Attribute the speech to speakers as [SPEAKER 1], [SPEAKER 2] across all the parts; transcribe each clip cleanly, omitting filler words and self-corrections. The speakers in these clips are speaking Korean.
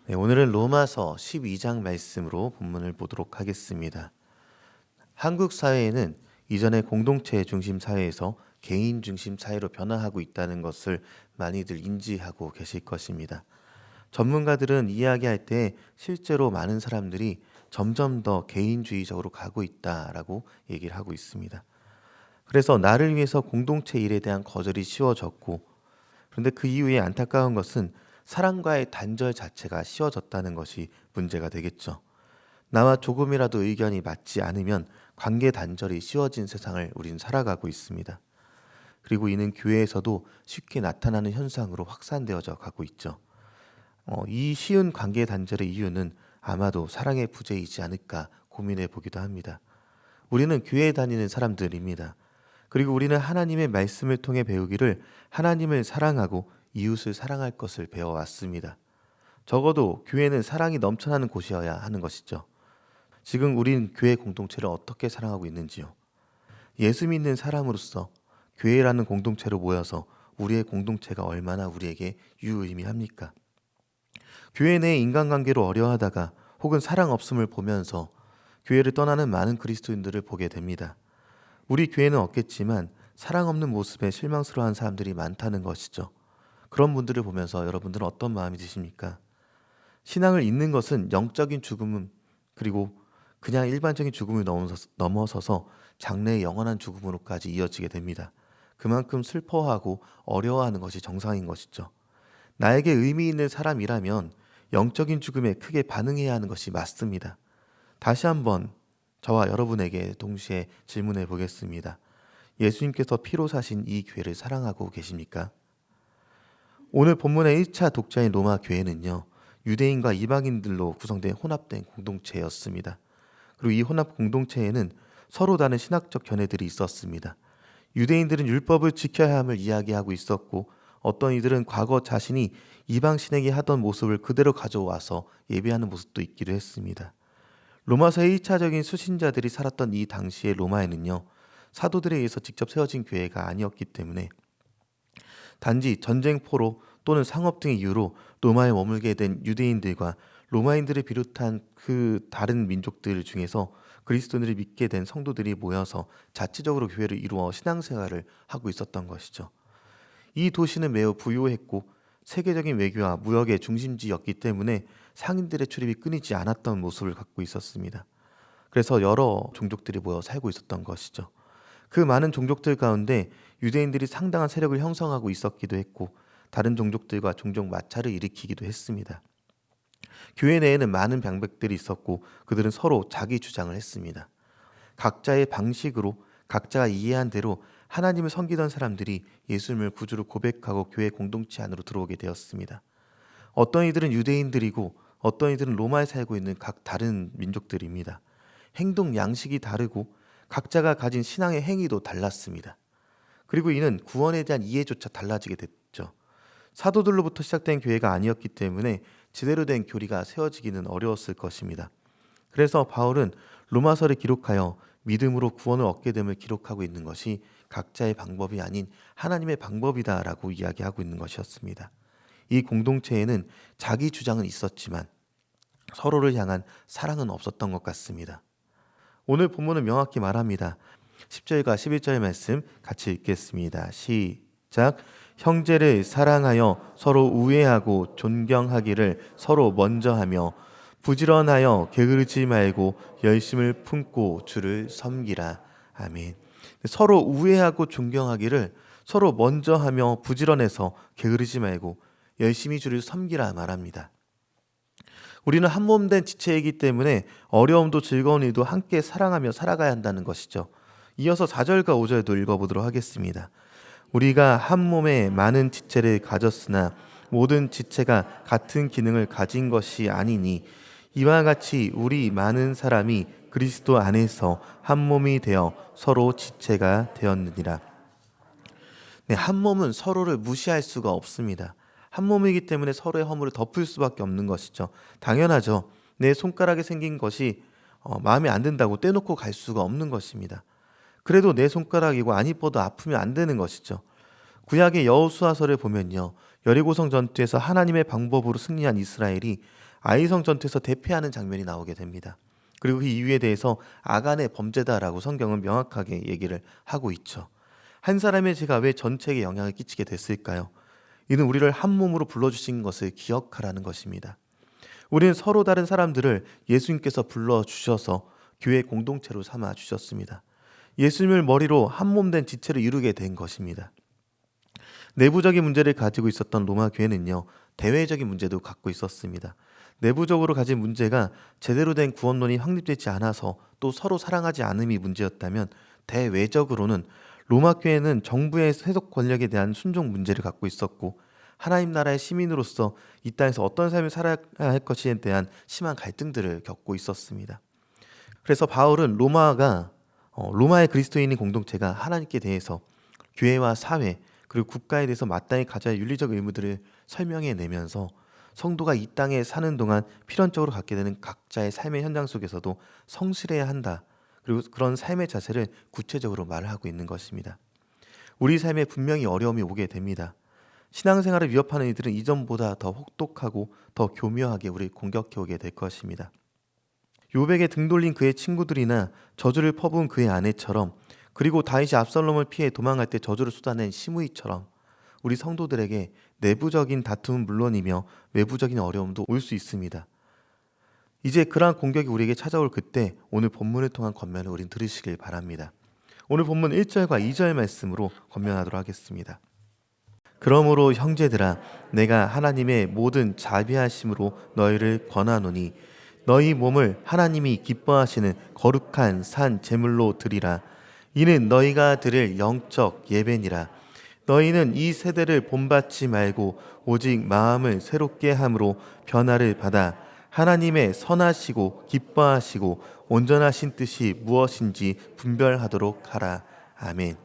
[SPEAKER 1] 네, 오늘은 로마서 12장 말씀으로 본문을 보도록 하겠습니다. 한국 사회에는 이전의 공동체 중심 사회에서 개인 중심 사회로 변화하고 있다는 것을 많이들 인지하고 계실 것입니다. 전문가들은 이야기할 때 실제로 많은 사람들이 점점 더 개인주의적으로 가고 있다라고 얘기를 하고 있습니다. 그래서 나를 위해서 공동체 일에 대한 거절이 쉬워졌고, 그런데 그 이후에 안타까운 것은 사람과의 단절 자체가 쉬워졌다는 것이 문제가 되겠죠. 나와 조금이라도 의견이 맞지 않으면 관계 단절이 쉬워진 세상을 우린 살아가고 있습니다. 그리고 이는 교회에서도 쉽게 나타나는 현상으로 확산되어져 가고 있죠. 이 쉬운 관계 단절의 이유는 아마도 사랑의 부재이지 않을까 고민해 보기도 합니다. 우리는 교회에 다니는 사람들입니다. 그리고 우리는 하나님의 말씀을 통해 배우기를 하나님을 사랑하고 이웃을 사랑할 것을 배워왔습니다. 적어도 교회는 사랑이 넘쳐나는 곳이어야 하는 것이죠. 지금 우린 교회 공동체를 어떻게 사랑하고 있는지요? 예수 믿는 사람으로서 교회라는 공동체로 모여서 우리의 공동체가 얼마나 우리에게 유의미합니까? 교회 내 인간관계로 어려워하다가 혹은 사랑 없음을 보면서 교회를 떠나는 많은 그리스도인들을 보게 됩니다. 우리 교회는 없겠지만 사랑 없는 모습에 실망스러워하는 사람들이 많다는 것이죠. 그런 분들을 보면서 여러분들은 어떤 마음이 드십니까? 신앙을 잊는 것은 영적인 죽음, 그리고 그냥 일반적인 죽음을 넘어서서 장래의 영원한 죽음으로까지 이어지게 됩니다. 그만큼 슬퍼하고 어려워하는 것이 정상인 것이죠. 나에게 의미 있는 사람이라면 영적인 죽음에 크게 반응해야 하는 것이 맞습니다. 다시 한번 저와 여러분에게 동시에 질문해 보겠습니다. 예수님께서 피로 사신 이 교회를 사랑하고 계십니까? 오늘 본문의 1차 독자인 로마 교회는요, 유대인과 이방인들로 구성된 혼합된 공동체였습니다. 그리고 이 혼합 공동체에는 서로 다른 신학적 견해들이 있었습니다. 유대인들은 율법을 지켜야 함을 이야기하고 있었고, 어떤 이들은 과거 자신이 이방 신에게 하던 모습을 그대로 가져와서 예배하는 모습도 있기도 했습니다. 로마서의 1차적인 수신자들이 살았던 이 당시의 로마에는요, 사도들에 의해서 직접 세워진 교회가 아니었기 때문에 단지 전쟁포로 또는 상업 등의 이유로 로마에 머물게 된 유대인들과 로마인들을 비롯한 그 다른 민족들 중에서 그리스도인을 믿게 된 성도들이 모여서 자체적으로 교회를 이루어 신앙생활을 하고 있었던 것이죠. 이 도시는 매우 부유했고 세계적인 외교와 무역의 중심지였기 때문에 상인들의 출입이 끊이지 않았던 모습을 갖고 있었습니다. 그래서 여러 종족들이 모여 살고 있었던 것이죠. 그 많은 종족들 가운데 유대인들이 상당한 세력을 형성하고 있었기도 했고 다른 종족들과 종종 마찰을 일으키기도 했습니다. 교회 내에는 많은 방백들이 있었고 그들은 서로 자기 주장을 했습니다. 각자의 방식으로 각자가 이해한 대로 하나님을 섬기던 사람들이 예수님을 구주로 고백하고 교회 공동체 안으로 들어오게 되었습니다. 어떤 이들은 유대인들이고 어떤 이들은 로마에 살고 있는 각 다른 민족들입니다. 행동 양식이 다르고 각자가 가진 신앙의 행위도 달랐습니다. 그리고 이는 구원에 대한 이해조차 달라지게 됐죠. 사도들로부터 시작된 교회가 아니었기 때문에 제대로 된 교리가 세워지기는 어려웠을 것입니다. 그래서 바울은 로마서를 기록하여 믿음으로 구원을 얻게 됨을 기록하고 있는 것이 각자의 방법이 아닌 하나님의 방법이다라고 이야기하고 있는 것이었습니다. 이 공동체에는 자기 주장은 있었지만 서로를 향한 사랑은 없었던 것 같습니다. 오늘 본문은 명확히 말합니다. 10절과 11절 말씀 같이 읽겠습니다. 시작. 형제를 사랑하여 서로 우애하고 존경하기를 서로 먼저 하며 부지런하여 게으르지 말고 열심을 품고 주를 섬기라. 아멘. 서로 우애하고 존경하기를 서로 먼저 하며 부지런해서 게으르지 말고 열심히 주를 섬기라 말합니다. 우리는 한 몸 된 지체이기 때문에 어려움도 즐거운 일도 함께 사랑하며 살아가야 한다는 것이죠. 이어서 4절과 5절도 읽어보도록 하겠습니다. 우리가 한 몸에 많은 지체를 가졌으나 모든 지체가 같은 기능을 가진 것이 아니니 이와 같이 우리 많은 사람이 그리스도 안에서 한 몸이 되어 서로 지체가 되었느니라. 네, 한 몸은 서로를 무시할 수가 없습니다. 한 몸이기 때문에 서로의 허물을 덮을 수밖에 없는 것이죠. 당연하죠. 내 손가락에 생긴 것이 마음에 안 든다고 떼놓고 갈 수가 없는 것입니다. 그래도 내 손가락이고 안 이뻐도 아프면 안 되는 것이죠. 구약의 여호수아서를 보면요, 여리고성 전투에서 하나님의 방법으로 승리한 이스라엘이 아이성 전투에서 대패하는 장면이 나오게 됩니다. 그리고 그 이유에 대해서 아간의 범죄다라고 성경은 명확하게 얘기를 하고 있죠. 한 사람의 죄가 왜 전체에게 영향을 끼치게 됐을까요? 이는 우리를 한 몸으로 불러주신 것을 기억하라는 것입니다. 우리는 서로 다른 사람들을 예수님께서 불러주셔서 교회 공동체로 삼아 주셨습니다. 예수님을 머리로 한 몸 된 지체를 이루게 된 것입니다. 내부적인 문제를 가지고 있었던 로마 교회는요, 대외적인 문제도 갖고 있었습니다. 내부적으로 가진 문제가 제대로 된 구원론이 확립되지 않아서 또 서로 사랑하지 않음이 문제였다면, 대외적으로는 로마 교회는 정부의 세속 권력에 대한 순종 문제를 갖고 있었고, 하나님 나라의 시민으로서 이 땅에서 어떤 삶을 살아야 할 것에 대한 심한 갈등들을 겪고 있었습니다. 그래서 바울은 로마의 그리스도인인 공동체가 하나님께 대해서 교회와 사회 그리고 국가에 대해서 마땅히 가져야 할 윤리적 의무들을 설명해 내면서 성도가 이 땅에 사는 동안 필연적으로 갖게 되는 각자의 삶의 현장 속에서도 성실해야 한다. 그리고 그런 삶의 자세를 구체적으로 말을 하고 있는 것입니다. 우리 삶에 분명히 어려움이 오게 됩니다. 신앙생활을 위협하는 이들은 이전보다 더 혹독하고 더 교묘하게 우리를 공격해 오게 될 것입니다. 요백에 등 돌린 그의 친구들이나 저주를 퍼부은 그의 아내처럼, 그리고 다윗이 압살롬을 피해 도망갈 때 저주를 쏟아낸 시므이처럼 우리 성도들에게 내부적인 다툼은 물론이며 외부적인 어려움도 올 수 있습니다. 이제 그러한 공격이 우리에게 찾아올 그때 오늘 본문을 통한 권면을 우린 들으시길 바랍니다. 오늘 본문 1절과 2절 말씀으로 권면하도록 하겠습니다. 그러므로 형제들아, 내가 하나님의 모든 자비하심으로 너희를 권하노니 너희 몸을 하나님이 기뻐하시는 거룩한 산 제물로 드리라. 이는 너희가 드릴 영적 예배니라. 너희는 이 세대를 본받지 말고 오직 마음을 새롭게 함으로 변화를 받아 하나님의 선하시고 기뻐하시고 온전하신 뜻이 무엇인지 분별하도록 하라. 아멘.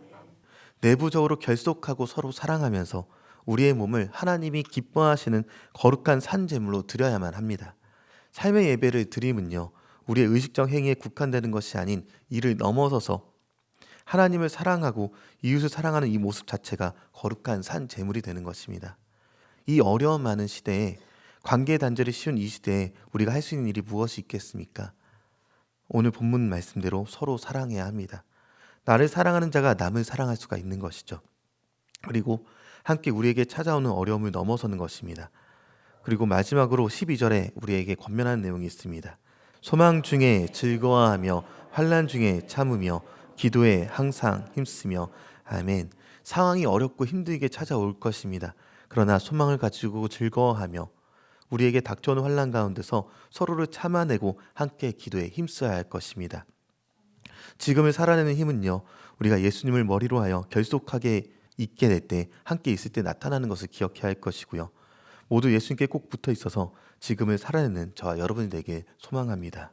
[SPEAKER 1] 내부적으로 결속하고 서로 사랑하면서 우리의 몸을 하나님이 기뻐하시는 거룩한 산 제물로 드려야만 합니다. 삶의 예배를 드림은요, 우리의 의식적 행위에 국한되는 것이 아닌 이를 넘어서서 하나님을 사랑하고 이웃을 사랑하는 이 모습 자체가 거룩한 산 제물이 되는 것입니다. 이 어려움 많은 시대에, 관계 단절이 쉬운 이 시대에 우리가 할 수 있는 일이 무엇이 있겠습니까? 오늘 본문 말씀대로 서로 사랑해야 합니다. 나를 사랑하는 자가 남을 사랑할 수가 있는 것이죠. 그리고 함께 우리에게 찾아오는 어려움을 넘어서는 것입니다. 그리고 마지막으로 12절에 우리에게 권면하는 내용이 있습니다. 소망 중에 즐거워하며 환난 중에 참으며 기도에 항상 힘쓰며. 아멘. 상황이 어렵고 힘들게 찾아올 것입니다. 그러나 소망을 가지고 즐거워하며 우리에게 닥쳐오는 환난 가운데서 서로를 참아내고 함께 기도에 힘써야 할 것입니다. 지금을 살아내는 힘은요, 우리가 예수님을 머리로 하여 결속하게 있게 될 때, 함께 있을 때 나타나는 것을 기억해야 할 것이고요. 모두 예수님께 꼭 붙어 있어서 지금을 살아내는 저와 여러분이 되길 소망합니다.